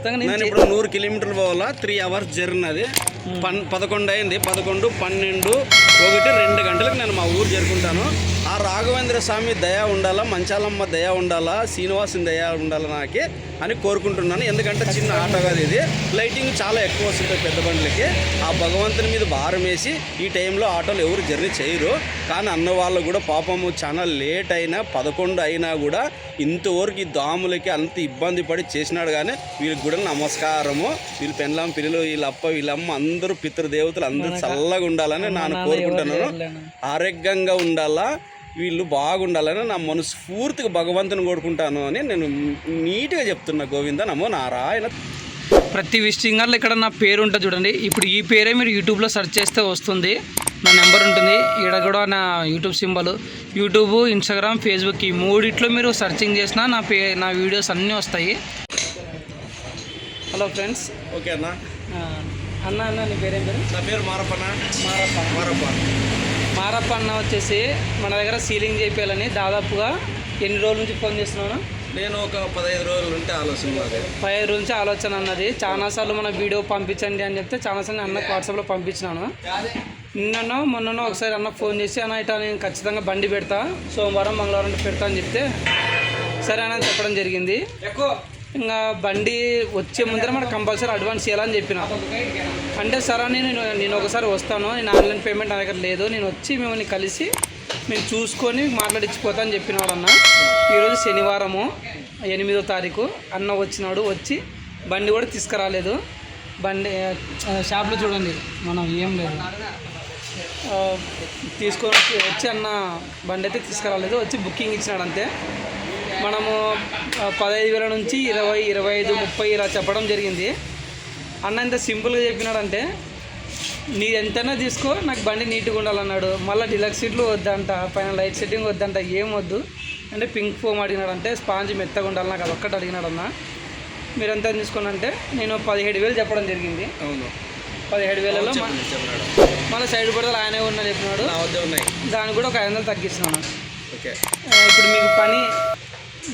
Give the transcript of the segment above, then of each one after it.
నేను ఇప్పుడు 100 కిలోమీటర్లు పోవాలా, 3 అవర్స్ జర్నీ. అది 11 అయింది. 11, 12, 1, 2 గంటలకు నేను మా ఊరు చేరుకుంటాను. ఆ రాఘవేంద్ర స్వామి దయ ఉండాలా, మంచాలమ్మ దయ ఉండాలా, శ్రీనివాసుని దయ ఉండాలా నాకే అని కోరుకుంటున్నాను. ఎందుకంటే చిన్న ఆటో కాదు ఇది, లైటింగ్ చాలా ఎక్కువ వస్తుంది పెద్ద బండ్లకి. ఆ భగవంతుని మీద భారం వేసి ఈ టైంలో ఆటోలు ఎవరు జర్నీ చేయరు. కానీ అన్న వాళ్ళు కూడా పాపము చాలా లేట్ అయినా 11 అయినా కూడా ఇంతవరకు ఈ దాములకి అంత ఇబ్బంది పడి చేసినాడు. కానీ వీళ్ళకి కూడా నమస్కారము. వీళ్ళ పెళ్ళం పిల్లలు, వీళ్ళ అప్ప వీళ్ళమ్మ అందరూ పితృదేవతలు అందరూ చల్లగా ఉండాలని నేను కోరుకుంటున్నాను. ఆరోగ్యంగా ఉండాలా, వీళ్ళు బాగుండాలని నా మనస్ఫూర్తిగా భగవంతుని కోరుకుంటాను అని నేను నీట్గా చెప్తున్నా. గోవింద నమో నారాయణ. ప్రతి విజిటింగర్లో ఇక్కడ నా పేరు ఉంటుంది చూడండి. ఇప్పుడు ఈ పేరే మీరు యూట్యూబ్లో సెర్చ్ చేస్తే వస్తుంది, నా నెంబర్ ఉంటుంది. ఇక్కడ కూడా నా YouTube symbol, YouTube, Instagram, Facebook ఈ మూడిట్లో మీరు సెర్చింగ్ చేసినా నా వీడియోస్ అన్నీ వస్తాయి. Hello friends. ఓకే అన్న. అన్న నీ పేరేం పేరు? నా పేరు మారప్పన్న. మారప్ప అన్న వచ్చేసి మన దగ్గర సీలింగ్ చేయాలని దాదాపుగా ఎన్ని రోజుల నుంచి ఫోన్ చేస్తున్నాను? నేను ఒక 15 రోజుల నుండి ఆలోచన. 15 రోజుల నుంచి ఆలోచన అన్నది. చాలాసార్లు మన వీడియో పంపించండి అని చెప్తే చాలాసార్లు అన్నకు వాట్సాప్లో పంపించినాను. నిన్ననో మొన్ననో ఒకసారి అన్న ఫోన్ చేసి అన్న ఇట్లా నేను ఖచ్చితంగా బండి పెడతా, సోమవారం మంగళవారం పెడతా అని చెప్తే సరే అని చెప్పడం జరిగింది. ఇంకా బండి వచ్చే ముందర మనకు కంపల్సరీ అడ్వాన్స్ చేయాలని చెప్పిన. అంటే సరే నేను ఒకసారి వస్తాను, నేను ఆన్లైన్ పేమెంట్ నా దగ్గర లేదు, నేను వచ్చి మిమ్మల్ని కలిసి మేము చూసుకొని మాట్లాడించిపోతా అని చెప్పినాడు అన్న. ఈరోజు శనివారము 8వ తారీఖు. అన్న వచ్చినాడు, వచ్చి బండి కూడా తీసుకురాలేదు. బండి షాప్లో చూడండి మనం ఏం లేదు తీసుకొని వచ్చి అన్న బండి అయితే తీసుకురాలేదు, వచ్చి బుకింగ్ ఇచ్చినాడు అంతే. మనము 15,000 నుంచి 20, 25, 30 ఇలా చెప్పడం జరిగింది. అన్న ఇంత సింపుల్గా చెప్పినాడంటే నీ ఎంతైనా తీసుకో, నాకు బండి నీట్గా ఉండాలన్నాడు. మళ్ళీ డిలక్స్ సీట్లు వద్దంట, పైన లైట్ సెట్టింగ్ వద్దంట, ఏం వద్దు అంటే పింక్ ఫోమ్ అడిగినాడంటే స్పాంజ్ మెత్తగా ఉండాలి, నాకు అదొక్కటి అడిగినాడు అన్న. మీరు ఎంత తీసుకోండి అంటే నేను 17,000 చెప్పడం జరిగింది. అవును, 17,000లో మన సైడ్ పడతలు ఆయనే ఉన్నా చెప్పినాడు. దానికి కూడా ఒక 500 తగ్గిస్తున్నాను. ఓకే, ఇప్పుడు మీకు పని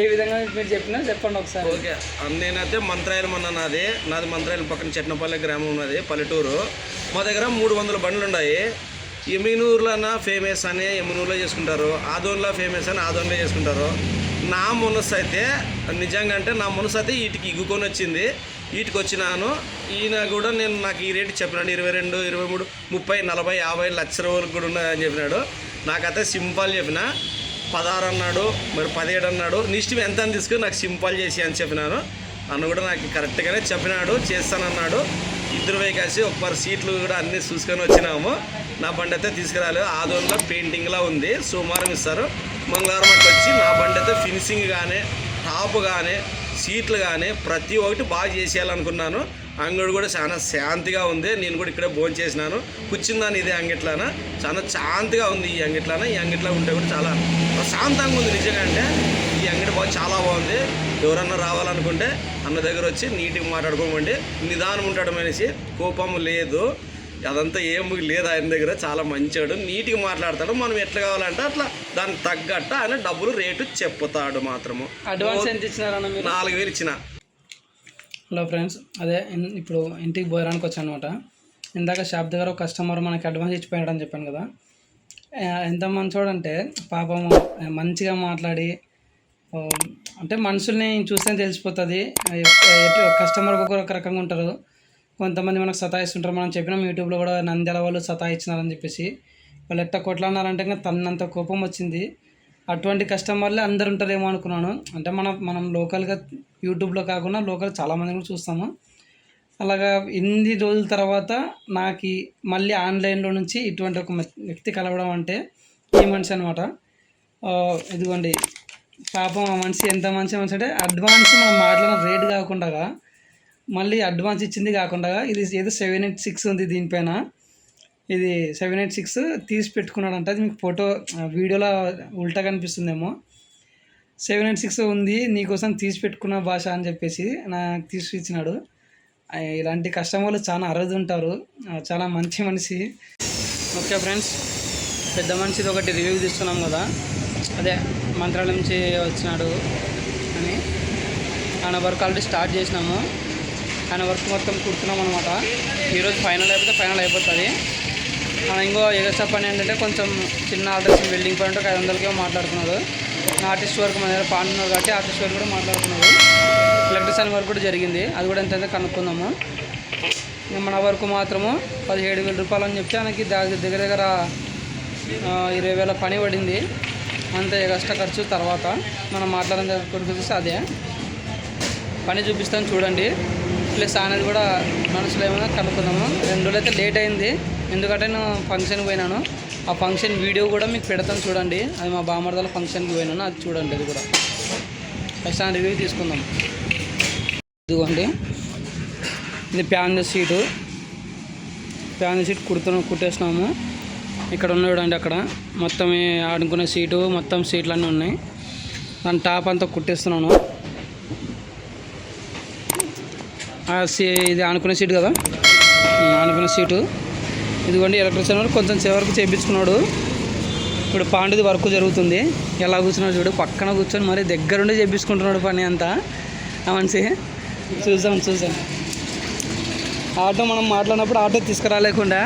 ఏ విధంగా మీరు చెప్పినా చెప్పండి ఒకసారి. ఓకే, నేనైతే మంత్రాయలం అన్న. నాది మంత్రాయలం పక్కన చెట్నపల్లి గ్రామం ఉన్నది, పల్లెటూరు. మా దగ్గర 300 బండ్లు ఉన్నాయి. ఎమినూరులో అన్న ఫేమస్ అని ఎమినూరులో చేసుకుంటారు, ఆదోన్లో ఫేమస్ అని ఆదోన్లో చేసుకుంటారు. నా మనసు అయితే నిజంగా అంటే నా మనసు అయితే వీటికి ఇగ్గుకొని వచ్చింది. వీటికి వచ్చినాను. ఈయన కూడా నాకు ఈ రేటు చెప్పినాడు, 22, 23, 30, 40, 50 లక్షల వరకు కూడా ఉన్నదని చెప్పినాడు. నాకైతే సింపుల్ చెప్పిన 16 అన్నాడు, మరి 17 అన్నాడు. నిష్టం ఎంత అని తీసుకుని నాకు సింపుల్ చేసి అని చెప్పినాను. అన్న కూడా నాకు కరెక్ట్గానే చెప్పినాడు, చేస్తానన్నాడు. ఇద్దరు కలిసి ఒకసారి సీట్లు కూడా అన్నీ చూసుకొని వచ్చినాము. నా బండి అయితే తీసుకురాలేదు, ఆదోన్లో పెయింటింగ్లా ఉంది. సోమవారం ఇస్తారు, మంగళవారం అట్లా వచ్చి నా బండి అయితే ఫినిషింగ్ కానీ, టాప్ కానీ, సీట్లు కానీ ప్రతి ఒక్కటి బాగా చేసేయాలనుకున్నాను. అంగడి కూడా చాలా శాంతిగా ఉంది. నేను కూడా ఇక్కడే భోజనం చేసినాను, కూర్చుందాను ఇదే అంగిట్లాన. చాలా శాంతిగా ఉంది ఈ అంగిట్లాన. ఈ అంగిట్లో ఉంటే కూడా చాలా ప్రశాంతంగా ఉంది నిజంగా. అంటే ఈ అంగడి చాలా బాగుంది. ఎవరన్నా రావాలనుకుంటే అన్న దగ్గర వచ్చి నీట్గా మాట్లాడుకోమండి. నిదానం ఉంటాడు మనిషి, కోపం లేదు, అదంతా ఏమి లేదు ఆయన దగ్గర. చాలా మంచివాడు, నీట్గా మాట్లాడతాడు. మనం ఎట్లా కావాలంటే అట్లా దానికి తగ్గట్టు ఆయన డబ్బులు రేటు చెప్పుతాడు మాత్రము. అడ్వాన్స్ ఎంత ఇచ్చినారన్న? 4,000 ఇచ్చిన. హలో ఫ్రెండ్స్, అదే ఇప్పుడు ఇంటికి పోయడానికి వచ్చాను అనమాట. ఇందాక షాప్ దగ్గర ఒక కస్టమర్ మనకి అడ్వాన్స్ ఇచ్చిపోయాడని చెప్పాను కదా. ఎంత మంచోడంటే పాపం మంచిగా మాట్లాడి, అంటే మనుషుల్ని చూస్తే తెలిసిపోతుంది. కస్టమర్ ఒక్కొక్క రకంగా ఉంటారు. కొంతమంది మనకు సతాయిస్తుంటారు. మనం చెప్పినాం యూట్యూబ్లో కూడా, నంద్యాల వాళ్ళు సతాయిచ్చినారని చెప్పేసి. వాళ్ళు ఎట్లా కొట్లాడినారంటే ఇంకా తనంత కోపం వచ్చింది. అటువంటి కస్టమర్లే అందరు ఉంటారేమో అనుకున్నాను. అంటే మనం లోకల్గా యూట్యూబ్లో కాకుండా లోకల్ చాలామంది కూడా చూస్తాము. అలాగా ఇన్ని రోజుల తర్వాత నాకు మళ్ళీ ఆన్లైన్లో నుంచి ఇటువంటి ఒక వ్యక్తి కలవడం అంటే ఈ మనిషి అనమాట. ఇదిగోండి పాపం ఆ మనిషి ఎంత మంచి మనిషి అంటే, అడ్వాన్స్ మనం మాట్లాడిన రేట్ కాకుండా మళ్ళీ అడ్వాన్స్ ఇచ్చింది కాకుండా, ఇది ఏదో 786 ఉంది దీనిపైన. ఇది 786 తీసి పెట్టుకున్నాడంట. అది మీకు ఫోటో వీడియోలో ఉల్టా కనిపిస్తుందేమో. 786 ఉంది, నీకోసం తీసి పెట్టుకున్న భాష అని చెప్పేసి నాకు తీసి ఇచ్చినాడు. ఇలాంటి కస్టమర్లు చాలా అరుదు ఉంటారు. చాలా మంచి మనిషి. ఓకే ఫ్రెండ్స్, పెద్ద మనిషిది ఒకటి రివ్యూ తీస్తున్నాం కదా, అదే మంత్రాలయం నుంచి వచ్చినాడు అని. ఆయన వర్క్ ఆల్రెడీ స్టార్ట్ చేసినాము. ఆయన వర్క్ మొత్తం కుడుతున్నాం అనమాట. ఈరోజు ఫైనల్ అయిపోతుంది. ఇంకో ఎగస్ట్రా పని ఏంటంటే కొంచెం చిన్న ఆర్టిస్ట్ వెల్డింగ్ పని 500కే మాట్లాడుకున్నాడు. ఆర్టిస్ట్ వర్క్ మన దగ్గర పాడుతున్నారు కాబట్టి ఆర్టిస్ట్ వర్క్ కూడా మాట్లాడుకున్నాడు. ఎలక్ట్రిషియన్ వర్క్ కూడా జరిగింది, అది కూడా ఎంత కనుక్కుందాము. మన వరకు మాత్రము 17,000 రూపాయలు అని చెప్తే ఆయనకి దగ్గర 20,000 పని పడింది. అంత ఎక్స్ట్రా ఖర్చు తర్వాత మనం మాట్లాడిన చూపిస్తే అదే పని చూపిస్తాను చూడండి. ప్లస్ అనేది కూడా మనసులో ఏమైనా కనుక్కుందాము. 2 రోజులు అయితే లేట్ అయింది, ఎందుకంటే నేను ఫంక్షన్కి పోయినాను. ఆ ఫంక్షన్ వీడియో కూడా మీకు పెడతాను చూడండి. అది మా బామర్దల ఫంక్షన్కి పోయినాను, అది చూడండి. అది కూడా ఫస్ట్ రివ్యూ తీసుకుందాం. ఇదిగోండి, ఇది ప్యాన్ సీట్ కుట్టేసినాము. ఇక్కడ ఉన్న చూడండి, అక్కడ మొత్తం ఆడుకునే సీటు మొత్తం సీట్లు అన్నీ ఉన్నాయి. దాని టాప్ అంతా కుట్టేస్తున్నాను. ఇది ఆనుకునే సీటు కదా, ఆనుకునే సీటు. ఇదిగోండి ఎలక్ట్రిషియన్ వరకు కొంచెం చివరికి చేయించుకున్నాడు. ఇప్పుడు పాండుది వర్క్ జరుగుతుంది. ఎలా కూర్చున్నాడు చూడు, పక్కన కూర్చొని మరి దగ్గరుండి చేయించుకుంటున్నాడు పని అంతా. మనిషి చూసాం. ఆటో మనం మాట్లాడినప్పుడు ఆటో తీసుకురాలేకుండా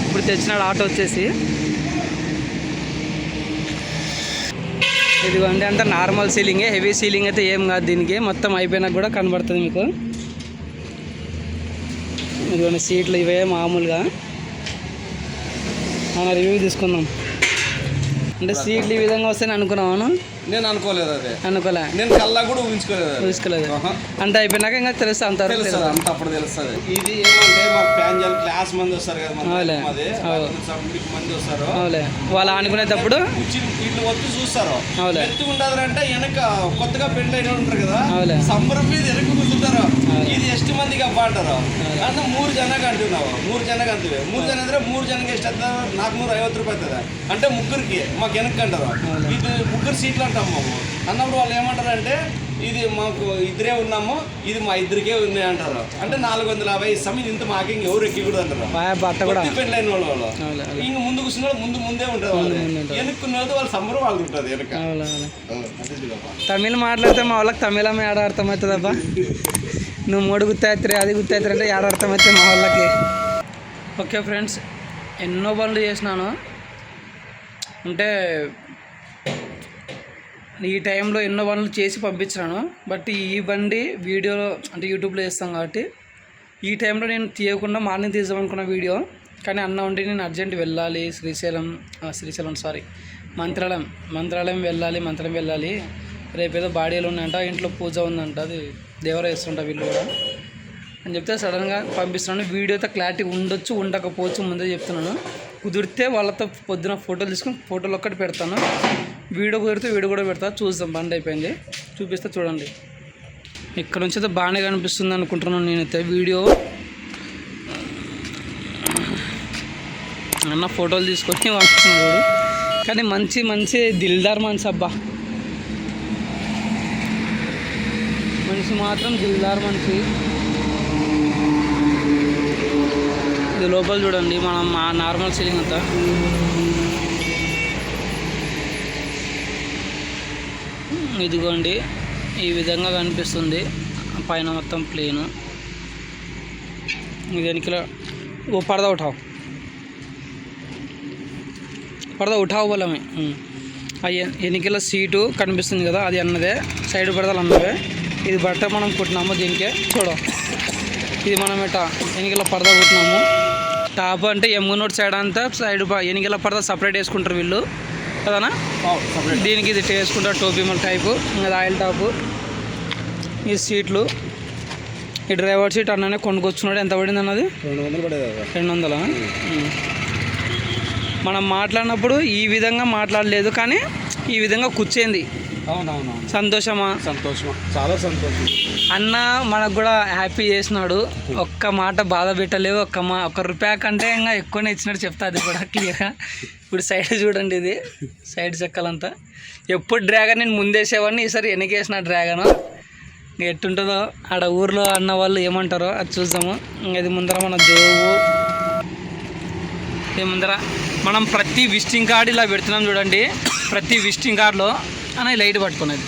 ఇప్పుడు తెచ్చినాడు ఆటో వచ్చేసి. ఇదిగోండి అంతా నార్మల్ సీలింగే, హెవీ సీలింగ్ అయితే ఏం కాదు. దీనికి మొత్తం అయిపోయినాక కూడా కనబడుతుంది మీకు. ఇదిగోండి సీట్లు ఇవే మామూలుగా. మన రివ్యూ తీసుకుందాం. అంటే సీట్లు ఈ విధంగా వస్తాయని అనుకున్నాను. నేను అనుకోలేదు, అనుకోలే, నేను కల్లా కూడా ఊహించుకోలేదు. అంత అయిపోయినాక ఇంకా తెలుస్తా, అంత అప్పుడు తెలుస్తుంది. ఇది ఏమంటే మాకు ప్యాన్ క్లాస్ మంది వస్తారు కదా, మంది వస్తారు. వాళ్ళు అనుకునేటప్పుడు ఇట్లు వచ్చి చూస్తారు. ఎత్తు ఉండదు అంటే వెనక కొత్తగా పెళ్లి అయిన ఉంటారు కదా, సమ్మర్ మీద వెనక కూర్చుంటారు. ఇది ಎಷ್ಟು మందికి అబ్బా అంటారు అంటే 3 జనకి అంటున్నావు. 3 జనకి అంతే. 3 జన ಅಂದ್ರೆ 3 జనకి ಎಷ್ಟು అవుతుంది? 450 రూపాయలు అవుతుంది. అంటే ముగ్గురికి మాకు వెనక్కి అంటారు. ఇది 3 సీట్లు అంటాం మాకు. అన్నప్పుడు వాళ్ళు ఏమంటారు అంటే ఇది మాకు 2 ఉన్నాము, ఇది మా 2కే ఉన్నాయి అంటారు. అంటే 450 ఇస్తాము, ఇంత మాకు ఇంకెవరు ఎక్కకూడదు అంటారు. పెళ్ళి అయిన వాళ్ళు ఇంక ముందు కూర్చున్న ముందే ఉంటుంది. వెనుక్కున్న వాళ్ళు సమ్మర్ వాళ్ళు ఉంటుంది వెనక. తమిళ్ మాట్లాడితే మా వాళ్ళకి తమిళమే ఆడ అర్థమవుతుందబ్బా. నువ్వు 3 గుర్తాయిత్రి అది గుర్తాయిత్రి అంటే ఆడ అర్థమవుతుంది మా వాళ్ళకి. ఓకే ఫ్రెండ్స్, ఎన్నో పనులు చేసినాను. అంటే ఈ టైంలో ఎన్నో పనులు చేసి పంపించినాను. బట్ ఈ బండి వీడియోలో అంటే యూట్యూబ్లో వేస్తాం కాబట్టి ఈ టైంలో నేను తీయకుండా మార్నింగ్ తీద్దామనుకున్న వీడియో. కానీ అన్న ఉండి నేను అర్జెంట్ వెళ్ళాలి మంత్రాలయం వెళ్ళాలి. రేపేదో బాడీలు ఉన్నాయంట, ఇంట్లో పూజ ఉందంట, అది దేవరా వేస్తుంటా వీళ్ళు కూడా అని చెప్తే సడన్గా పంపిస్తున్నాను. వీడియోతో క్లారిటీ ఉండొచ్చు ఉండకపోవచ్చు, ముందే చెప్తున్నాను. కుదిరితే వాళ్ళతో పొద్దున ఫోటోలు తీసుకుని ఫోటోలు ఒక్కటి పెడతాను. వీడియో కుదిరితే వీడియో కూడా పెడతా. చూద్దాం, బండి అయిపోయింది, చూపిస్తే చూడండి. ఇక్కడ నుంచి అయితే బాగానే కనిపిస్తుంది అనుకుంటున్నాను నేనైతే. వీడియో అన్న ఫోటోలు తీసుకొని పంపిస్తున్నాడు. కానీ మంచి దిల్దార్ మనిషి అబ్బా. మనిషి మాత్రం దిల్దార్ మనిషి. ఇది లోపల చూడండి, మనం నార్మల్ సీలింగ్ అంతా. ఇదిగోండి ఈ విధంగా కనిపిస్తుంది. పైన మొత్తం ప్లేను. ఇది వెనకల ఓ పరదా ఉఠావు బలమే. వెనకల సీటు కనిపిస్తుంది కదా, అది అన్నదే. సైడ్ పరదాలు అన్నవే. ఇది బట్ట మనం కుట్టినాము దీనికే. ఇది మనం వెనకల పరదా కుట్టినాము. టాప్ అంటే M1 సైడ్ అంతా సైడ్ వెనకల పరదా సపరేట్ వేసుకుంటారు వీళ్ళు కదనా. దీనికి ఇది వేసుకుంటారు టోపీమల్ టైపు. ఇంకా ఆయిల్ టాపు, ఈ సీట్లు. ఈ డ్రైవర్ సీట్ అన్ననే కొనుక్కొచ్చున్నాడు. ఎంత పడింది అన్నది? 200. మనం మాట్లాడినప్పుడు ఈ విధంగా మాట్లాడలేదు, కానీ ఈ విధంగా కూర్చేంది. అవునవును, సంతోషం, చాలా సంతోషం. అన్న మనకు కూడా హ్యాపీ చేసినాడు. ఒక్క మాట బాధ పెట్టలేవు. ఒక్క రూపాయి కంటే ఇంకా ఎక్కువనే ఇచ్చినట్టు చెప్తా. అది కూడా క్లియర్గా. ఇప్పుడు సైడ్ చూడండి, ఇది సైడ్ చెక్కలంతా. ఎప్పుడు డ్రాగన్ నేను ముందేసేవాడిని, ఈసారి వెనకేసిన డ్రాగన్. ఎట్టుంటుందో ఆడ ఊర్లో అన్న వాళ్ళు ఏమంటారో అది చూద్దాము. ఇది ముందర మన జోవు, ఇది ముందర మనం ప్రతి విజిటింగ్ కార్డు ఇలా పెడుతున్నాం చూడండి. ప్రతి విజిటింగ్ కార్డులో అన్న లైట్ పట్టుకునేది.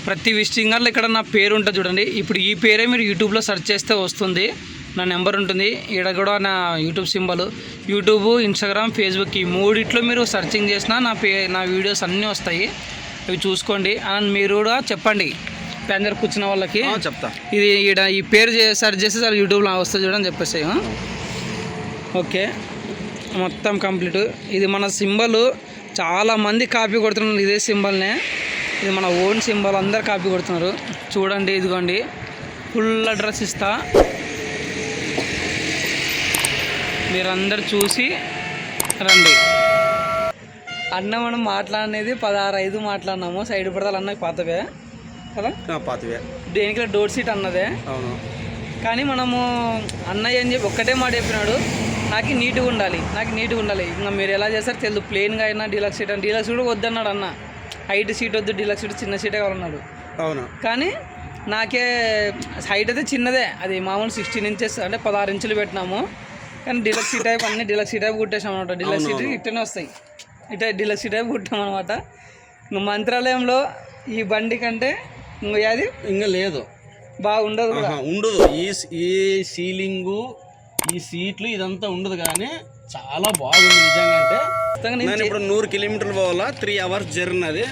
ప్రతి విజిటింగర్లో ఇక్కడ నా పేరు ఉంటుంది చూడండి. ఇప్పుడు ఈ పేరే మీరు యూట్యూబ్లో సెర్చ్ చేస్తే వస్తుంది. నా నెంబర్ ఉంటుంది. ఇక్కడ కూడా నా YouTube symbol, YouTube, Instagram, Facebook ఈ మూడిట్లో మీరు సెర్చింగ్ చేసినా నా వీడియోస్ అన్నీ వస్తాయి. అవి చూసుకోండి. అండ్ మీరు కూడా చెప్పండి అందరు కూర్చున్న వాళ్ళకి చెప్తా. ఇది ఇక్కడ ఈ పేరు సెర్చ్ చేస్తే చాలా యూట్యూబ్లో వస్తుంది చూడని చెప్పేసి. ఓకే, మొత్తం కంప్లీట్. ఇది మన సింబల్ చాలామంది కాపీ కొడుతున్నారు ఇదే సింబల్నే. ఇది మన ఓన్ సింబల్, అందరు కాపీ కొడుతున్నారు చూడండి. ఇదిగోండి ఫుల్ అడ్రస్ ఇస్తా, మీరందరు చూసి రండి. అన్న మనం మాట్లాడినది 16:05 మాట్లాడినాము. సైడ్ పడతాలు అన్నకి పాతవే కదా, పాతవే. దేనికి డోర్ సీట్ అన్నదే. అవును. కానీ మనము అన్నయ్య అని చెప్పి ఒక్కటే మాట చెప్పినాడు, నాకు నీట్గా ఉండాలి, నాకు నీట్గా ఉండాలి. ఇంకా మీరు ఎలా చేస్తారు తెలుసు, ప్లెయిన్గా అయినా డీలక్స్ సీట్ అని. డీలక్స్ కూడా వద్దన్నాడు అన్న, హైట్ సీట్ వద్దు, డీలక్స్ సీట్ చిన్న సీటే కావాలన్నాడు. అవును. కానీ నాకే హైట్ అయితే చిన్నదే, అది మామూలు 16 ఇంచెస్ అంటే 16 ఇంచులు పెట్టినాము. కానీ డీలక్స్ సీ టైప్ అన్నీ డీలక్స్ సీ టైప్ కుట్టేసాం అనమాట. డీలక్స్ సీట్ ఇట్టనే వస్తాయి, ఇట్లా డీలక్స్ సీ టైప్ కుట్టాం అనమాట. ఇంకా మంత్రాలయంలో ఈ బండి కంటే ఇంకా అది ఇంకా లేదు, బాగుండదు కూడా. ఉండదు. ఈ సీలింగు, ఈ సీట్లు ఇదంతా ఉండదు. కానీ చాలా బాగుంది నిజంగా. అంటే నేను ఇప్పుడు 100 కిలోమీటర్లు పోవాలా, 3 అవర్స్ జర్నీ. అది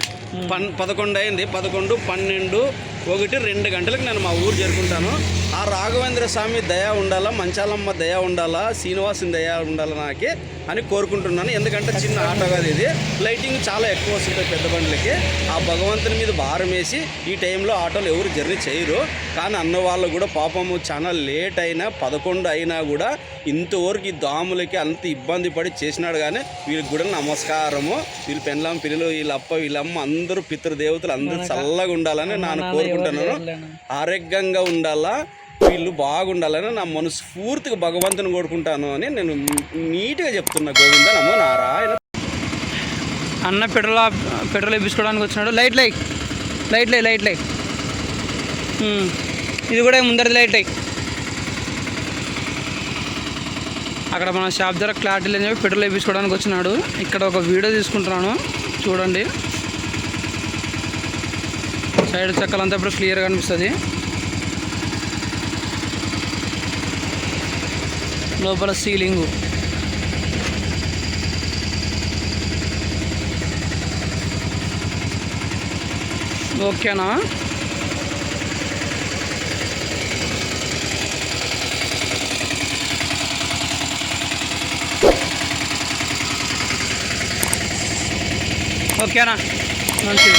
11 అయింది. 11, 12, 1, 2 గంటలకు నేను మా ఊరు చేరుకుంటాను. ఆ రాఘవేంద్ర స్వామి దయ ఉండాలా, మంచాలమ్మ దయ ఉండాలా, శ్రీనివాసుని దయ ఉండాలా నాకే అని కోరుకుంటున్నాను. ఎందుకంటే చిన్న ఆటో కాదు ఇది, లైటింగ్ చాలా ఎక్కువ వస్తుంది పెద్ద బండ్లకి. ఆ భగవంతుని మీద భారం వేసి ఈ టైంలో ఆటోలు ఎవరు జర్నీ చేయరు. కానీ అన్న వాళ్ళు కూడా పాపము చాలా లేట్ అయినా 11 అయినా కూడా ఇంతవరకు ఈ దాములకి అంత ఇబ్బంది పడి చేసినాడు. కానీ వీళ్ళకి కూడా నమస్కారము. వీళ్ళ పెళ్ళాం పిల్లలు, వీళ్ళ అప్ప, వీళ్ళమ్మ అందరూ పితృదేవతలు అందరూ చల్లగా ఉండాలని నేను కోరుకుంటున్నాను. ఆరోగ్యంగా ఉండాలా, వీళ్ళు బాగుండాలని నా మనస్ఫూర్తిగా భగవంతుని కోరుకుంటాను అని నేను నీట్గా చెప్తున్నా. గోవింద నమో నారాయణ. అన్న పెట్రోల్ వేపించుకోవడానికి వచ్చినాడు. లైట్ ఇది కూడా ముందర లైట్ అయ్యి. అక్కడ మన షాప్ దగ్గర క్లారిటీ లేని చెప్పి పెట్రోల్ వేపించుకోవడానికి వచ్చినాడు. ఇక్కడ ఒక వీడియో తీసుకుంటున్నాను చూడండి. సైడ్ చెక్కలంతా ఇప్పుడు క్లియర్గా కనిపిస్తుంది. లోపల సీలింగు ఓకేనా? ఓకేనా, మంచిది.